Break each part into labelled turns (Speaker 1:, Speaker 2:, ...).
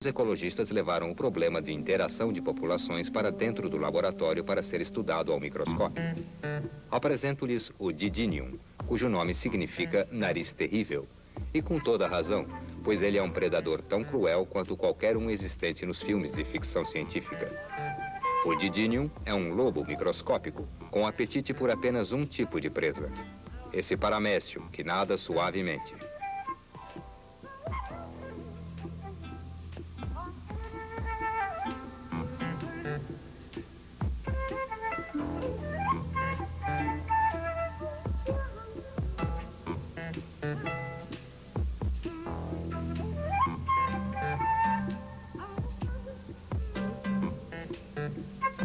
Speaker 1: Os ecologistas levaram o problema de interação de populações para dentro do laboratório para ser estudado ao microscópio. Apresento-lhes o Didinium, cujo nome significa nariz terrível, e com toda razão, pois ele é um predador tão cruel quanto qualquer um existente nos filmes de ficção científica. O Didinium é um lobo microscópico, com apetite por apenas um tipo de presa, esse paramécio, que nada suavemente.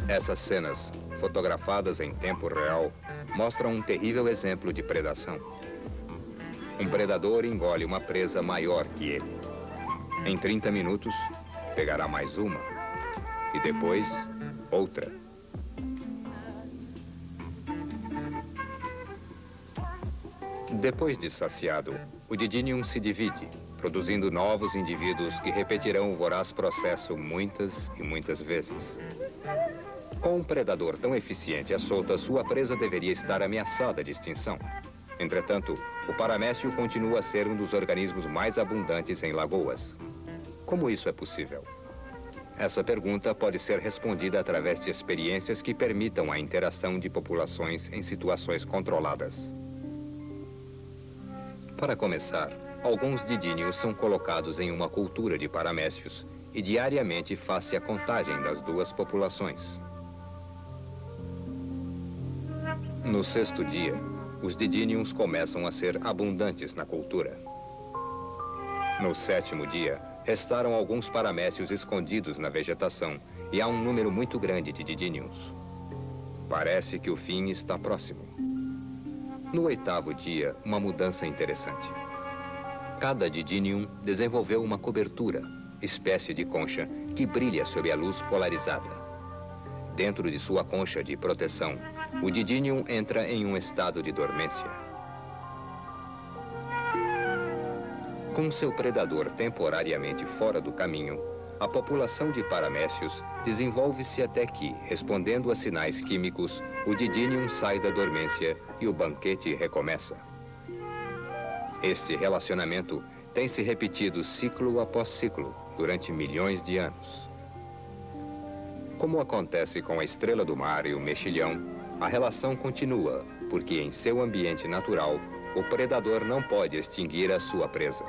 Speaker 1: Essas cenas, fotografadas em tempo real, mostram um terrível exemplo de predação. Um predador engole uma presa maior que ele. Em 30 minutos, pegará mais uma, e depois, outra. Depois de saciado, o Didinium se divide, produzindo novos indivíduos que repetirão o voraz processo muitas e muitas vezes. Com um predador tão eficiente à solta, sua presa deveria estar ameaçada de extinção. Entretanto, o paramécio continua a ser um dos organismos mais abundantes em lagoas. Como isso é possível? Essa pergunta pode ser respondida através de experiências que permitam a interação de populações em situações controladas. Para começar, alguns didínios são colocados em uma cultura de paramécios e diariamente faz-se a contagem das duas populações. No 6º dia, os didínios começam a ser abundantes na cultura. No 7º dia, restaram alguns paramécios escondidos na vegetação e há um número muito grande de didínios. Parece que o fim está próximo. No 8º dia, uma mudança interessante. Cada didínium desenvolveu uma cobertura, espécie de concha, que brilha sob a luz polarizada. Dentro de sua concha de proteção, o didínium entra em um estado de dormência. Com seu predador temporariamente fora do caminho, a população de paramécios desenvolve-se até que, respondendo a sinais químicos, o didínium sai da dormência e o banquete recomeça. Este relacionamento tem se repetido ciclo após ciclo durante milhões de anos. Como acontece com a estrela do mar e o mexilhão, a relação continua, porque em seu ambiente natural, o predador não pode extinguir a sua presa.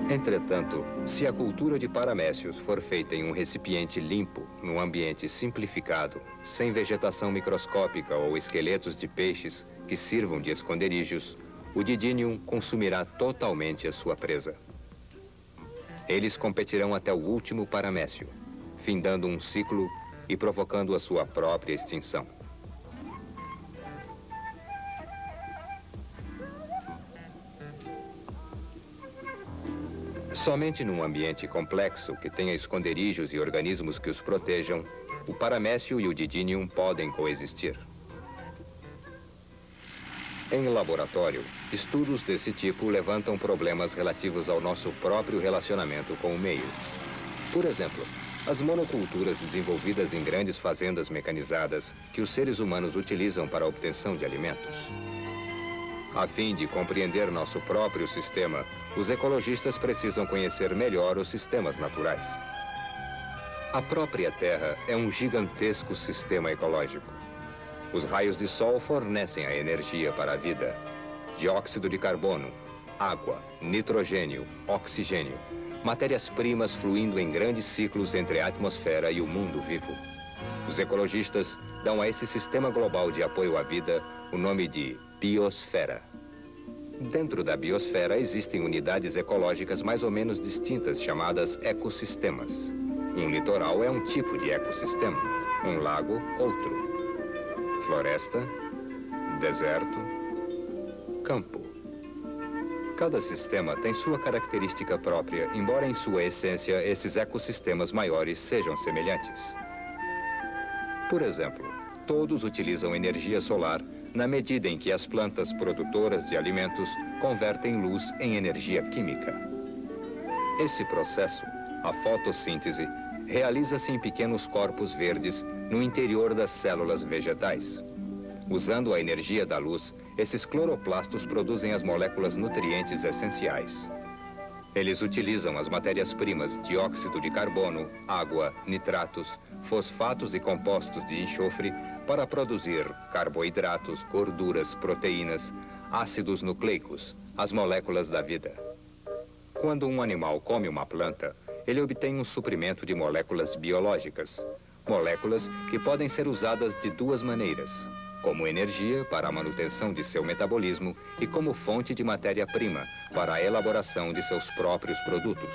Speaker 1: Entretanto, se a cultura de paramécios for feita em um recipiente limpo, num ambiente simplificado, sem vegetação microscópica ou esqueletos de peixes que sirvam de esconderijos, o didínium consumirá totalmente a sua presa. Eles competirão até o último paramécio, findando um ciclo e provocando a sua própria extinção. Somente num ambiente complexo que tenha esconderijos e organismos que os protejam, o paramécio e o didínium podem coexistir. Em laboratório, estudos desse tipo levantam problemas relativos ao nosso próprio relacionamento com o meio. Por exemplo, as monoculturas desenvolvidas em grandes fazendas mecanizadas que os seres humanos utilizam para a obtenção de alimentos. A fim de compreender nosso próprio sistema, os ecologistas precisam conhecer melhor os sistemas naturais. A própria Terra é um gigantesco sistema ecológico. Os raios de sol fornecem a energia para a vida. Dióxido de carbono, água, nitrogênio, oxigênio. Matérias-primas fluindo em grandes ciclos entre a atmosfera e o mundo vivo. Os ecologistas dão a esse sistema global de apoio à vida o nome de biosfera. Dentro da biosfera existem unidades ecológicas mais ou menos distintas chamadas ecossistemas. Um litoral é um tipo de ecossistema, um lago, outro. Floresta, deserto, campo. Cada sistema tem sua característica própria, embora em sua essência esses ecossistemas maiores sejam semelhantes. Por exemplo, Todos utilizam energia solar na medida em que as plantas produtoras de alimentos convertem luz em energia química. Esse processo, a fotossíntese, realiza-se em pequenos corpos verdes no interior das células vegetais. Usando a energia da luz, esses cloroplastos produzem as moléculas nutrientes essenciais. Eles utilizam as matérias-primas dióxido de carbono, água, nitratos, fosfatos e compostos de enxofre para produzir carboidratos, gorduras, proteínas, ácidos nucleicos, as moléculas da vida. Quando um animal come uma planta, ele obtém um suprimento de moléculas biológicas, moléculas que podem ser usadas de duas maneiras, como energia para a manutenção de seu metabolismo e como fonte de matéria-prima para a elaboração de seus próprios produtos.